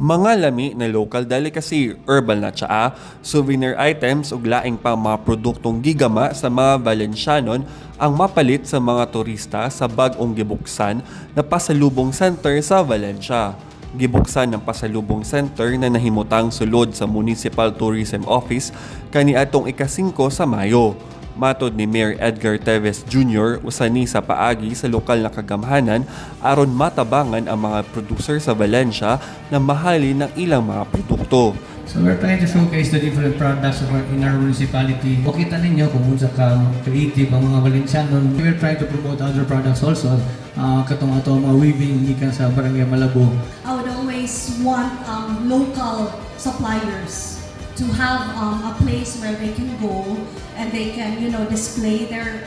Mga lami na local delicacy, herbal na tsaa, souvenir items ug laing pa mga produktong gigama sa mga Valencianon ang mapalit sa mga turista sa bag-ong gibuksan na pasalubong center sa Valencia. Gibuksan ng pasalubong center na nahimutang sulod sa Municipal Tourism Office kaniadtong ika-5 sa Mayo. Matod ni Mayor Edgar Teves Jr. usani sa paagi sa lokal na kagamhanan aron matabangan ang mga producer sa Valencia na mahalin ng ilang mga produkto. So we're trying to showcase the different products in our municipality. Makita ninyo kung unsa ka creative ang mga Valencianon. We're trying to promote other products also. Katong ato mga weaving gikan sa Barangay Malabo. I would always want local suppliers to have a place where they can go and they can, display their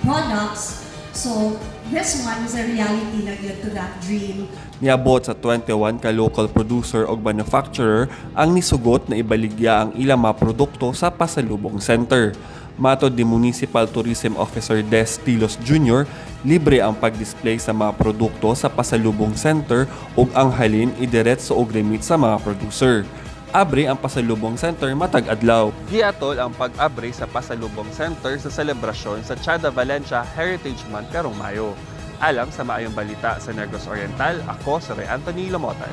products. So this one is a reality na yun to that dream. Niabot sa 21 ka local producer o manufacturer ang nisugot na ibaligya ang ilang mga produkto sa pasalubong center. Matod ni Municipal Tourism Officer Des Tilos Jr., libre ang pag-display sa mga produkto sa pasalubong center ug ang halin idiretso og remit sa mga producer. Abre ang pasalubong center matag adlaw. Giatol ang pag-abre sa pasalubong center sa selebrasyon sa Tchada Valencia Heritage Month karong Mayo. Alang sa maayong balita sa Negros Oriental, ako si Ray Anthony Lamotan.